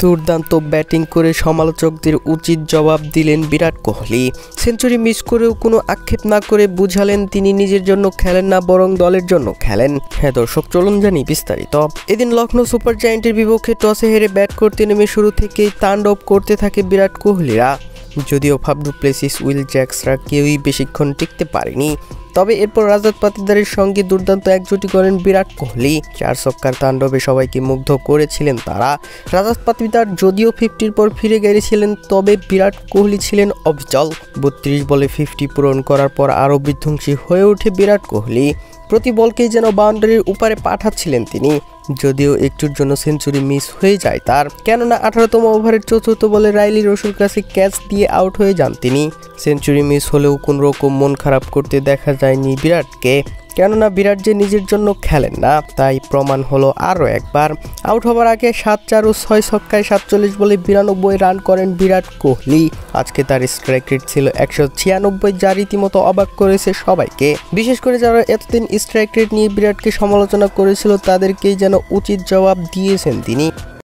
দুর্দান্ত ব্যাটিং করে সমালোচকদের উচিত জবাব দিলেন বিরাট কোহলি। সেঞ্চুরি মিস করেও কোনো আক্ষেপ না করে বুঝালেন তিনি নিজের জন্য খেলেন না, বরং দলের জন্য খেলেন। হ্যাঁ দর্শক, চলুন জানি বিস্তারিত। এদিন লখনৌ সুপার জায়ান্টের বিপক্ষে টসে হেরে ব্যাট করতে নেমে শুরু থেকেই তাণ্ডব করতে থাকে বিরাট কোহলিরা। যদিও ফাফ ডু প্লেসিস, উইল জ্যাক্সরা কেউই বেশিক্ষণ টিকতে পারেনি, তবে এরপর রাজাত পাতিদারের সঙ্গে দুর্দান্ত একজুটি করেন বিরাট কোহলি। 4 ছক্কার তাণ্ডবে সবাইকে মুগ্ধ করেছিলেন তারা। রাজাত পাতিদার যদিও 50-র পর ফিরে গিয়েছিলেন, তবে বিরাট কোহলি ছিলেন অবিচল। 32 বলে 50 পূরণ করার পর আরও বিধ্বংসী হয়ে ওঠে বিরাট কোহলি। প্রতি বলকেই যেন বাউন্ডারির উপারে পাঠাচ্ছিলেন তিনি। যদিও একটুর জন্য সেঞ্চুরি মিস হয়ে যায় তার, কেননা 18তম ওভারের 4র্থ বলে রাইলি রসুর কাছে ক্যাচ দিয়ে আউট হয়ে যান তিনি। সেঞ্চুরি মিস হলেও কোন রকম মন খারাপ করতে দেখা যায়নি বিরাটকে, কেননা বিরাট যে নিজের জন্য খেলেন না তাই প্রমাণ হলো আরও একবার। আউট হবার আগে 7-4 ও 6 ছক্কায় 47 বলে 92 রান করেন বিরাট কোহলি। আজকে তার স্ট্রাইক রেট ছিল 196, যা রীতিমতো অবাক করেছে সবাইকে। বিশেষ করে যারা এতদিন স্ট্রাইক রেট নিয়ে বিরাটকে সমালোচনা করেছিল তাদেরকেই যেন উচিত জবাব দিয়েছেন তিনি।